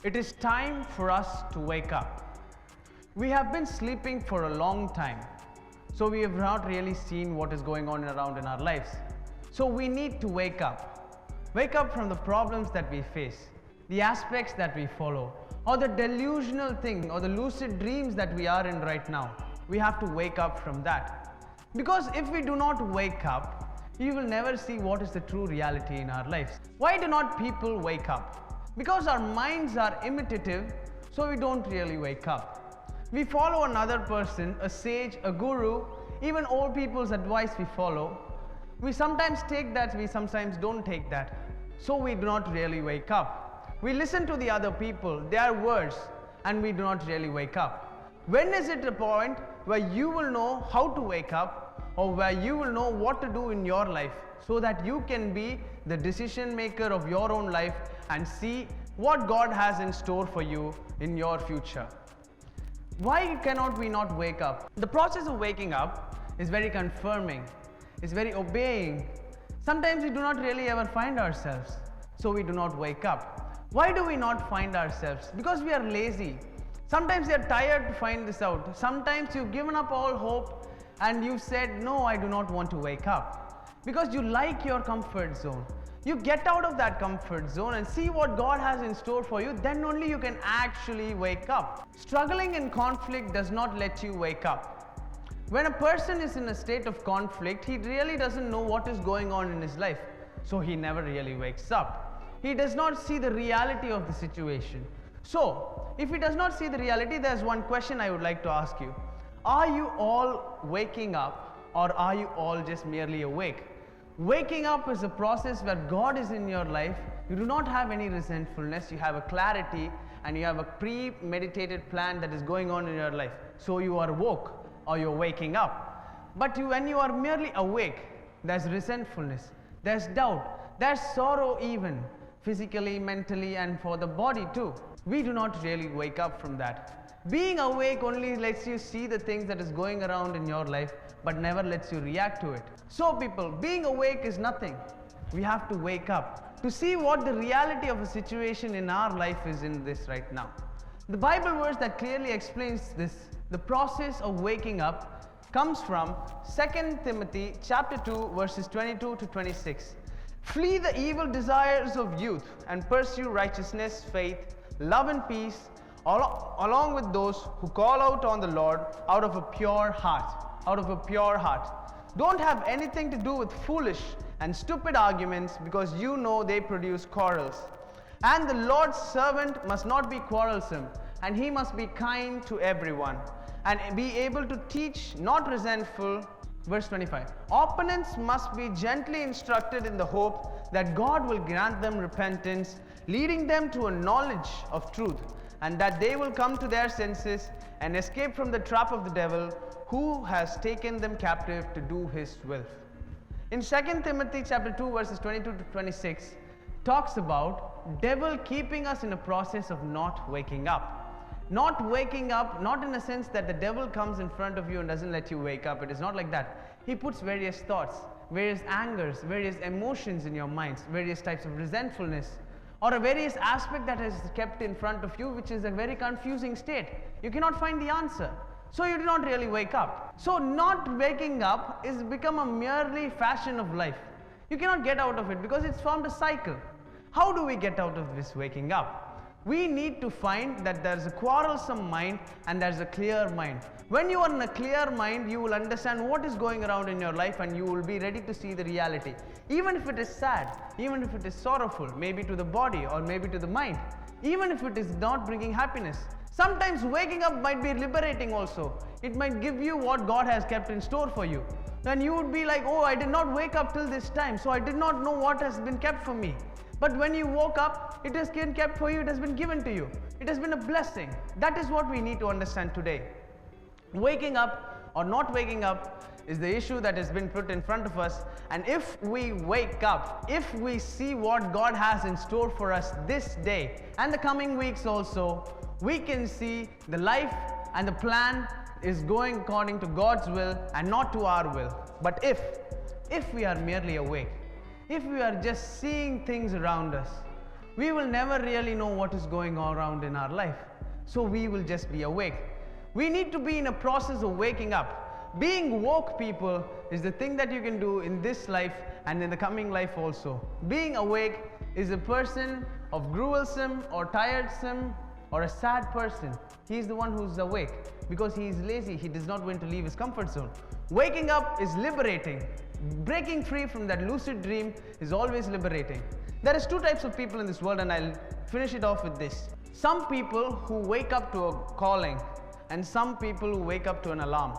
It is time for us to wake up. We have been sleeping for a long time, so we have not really seen what is going on around in our lives. So we need to wake up. Wake up from the problems that we face, the aspects that we follow, or the delusional thing or the lucid dreams that we are in right now. We have to wake up from that. Because if we do not wake up, you will never see what is the true reality in our lives. Why do not people wake up? Because our minds are imitative, so we don't really wake up. We follow another person, a sage, a guru, even old people's advice we follow. We sometimes take that, we sometimes don't take that. So we do not really wake up. We listen to the other people, their words, and we do not really wake up. When is it the point where you will know how to wake up, or where you will know what to do in your life, so that you can be the decision maker of your own life and see what God has in store for you in your future? Why cannot we not wake up? The process of waking up is very confirming, it's very obeying. Sometimes we do not really ever find ourselves, so we do not wake up. Why do we not find ourselves? Because we are lazy. Sometimes we are tired to find this out. Sometimes you've given up all hope and you've said, no, I do not want to wake up. Because you like your comfort zone. You get out of that comfort zone and see what God has in store for you, then only you can actually wake up. Struggling in conflict does not let you wake up. When a person is in a state of conflict, he really doesn't know what is going on in his life, so he never really wakes up. He does not see the reality of the situation. So, if he does not see the reality, there's one question I would like to ask you. Are you all waking up, or are you all just merely awake? Waking up is a process where God is in your life. You do not have any resentfulness, you have a clarity and you have a premeditated plan that is going on in your life. So you are woke, or you're waking up. But when you are merely awake, there's resentfulness, there's doubt, there's sorrow even, physically, mentally, and for the body too. We do not really wake up from that. Being awake only lets you see the things that is going around in your life, but never lets you react to it. So people, being awake is nothing. We have to wake up to see what the reality of a situation in our life is in this right now. The Bible verse that clearly explains this, the process of waking up, comes from 2 Timothy chapter 2 verses 22 to 26. Flee the evil desires of youth and pursue righteousness, faith, love and peace, along with those who call out on the Lord out of a pure heart. Out of a pure heart. Don't have anything to do with foolish and stupid arguments, because you know they produce quarrels. And the Lord's servant must not be quarrelsome, and he must be kind to everyone, and be able to teach, not resentful. Verse 25. Opponents must be gently instructed in the hope that God will grant them repentance, leading them to a knowledge of truth, and that they will come to their senses and escape from the trap of the devil, who has taken them captive to do his will. In 2 Timothy chapter 2 verses 22 to 26 talks about devil keeping us in a process of not waking up. Not waking up, not in a sense that the devil comes in front of you and doesn't let you wake up. It is not like that. He puts various thoughts, various angers, various emotions in your minds, various types of resentfulness, or a various aspect that is kept in front of you, which is a very confusing state. You cannot find the answer. So you do not really wake up. So not waking up is become a merely fashion of life. You cannot get out of it because it's formed a cycle. How do we get out of this waking up? We need to find that there's a quarrelsome mind and there's a clear mind. When you are in a clear mind, you will understand what is going around in your life and you will be ready to see the reality. Even if it is sad, even if it is sorrowful, maybe to the body or maybe to the mind, even if it is not bringing happiness. Sometimes waking up might be liberating also. It might give you what God has kept in store for you. Then you would be like, oh, I did not wake up till this time, so I did not know what has been kept for me. But when you woke up, it has been kept for you, it has been given to you. It has been a blessing. That is what we need to understand today. Waking up or not waking up is the issue that has been put in front of us. And if we wake up, if we see what God has in store for us this day and the coming weeks also, we can see the life and the plan is going according to God's will and not to our will. But if we are merely awake, if we are just seeing things around us, we will never really know what is going on around in our life. So we will just be awake. We need to be in a process of waking up. Being woke, people, is the thing that you can do in this life and in the coming life also. Being awake is a person of quarrelsome or tiresome or a sad person. He is the one who's awake because he is lazy. He does not want to leave his comfort zone. Waking up is liberating. Breaking free from that lucid dream is always liberating. There is two types of people in this world, and I'll finish it off with this. Some people who wake up to a calling, and some people who wake up to an alarm.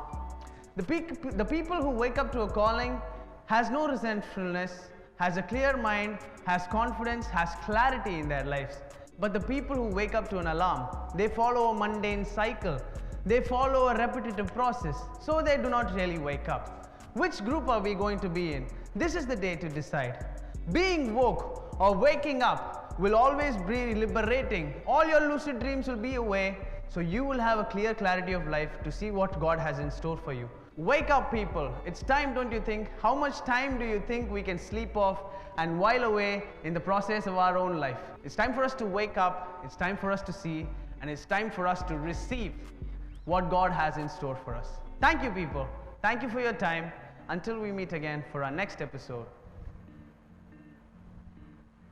The people who wake up to a calling has no resentfulness, has a clear mind, has confidence, has clarity in their lives. But the people who wake up to an alarm, they follow a mundane cycle. They follow a repetitive process, so they do not really wake up. Which group are we going to be in? This is the day to decide. Being woke or waking up will always be liberating. All your lucid dreams will be away, so you will have a clear clarity of life to see what God has in store for you. Wake up, people. It's time, don't you think? How much time do you think we can sleep off and while away in the process of our own life? It's time for us to wake up, it's time for us to see, and it's time for us to receive what God has in store for us. Thank you, people. Thank you for your time. Until we meet again for our next episode.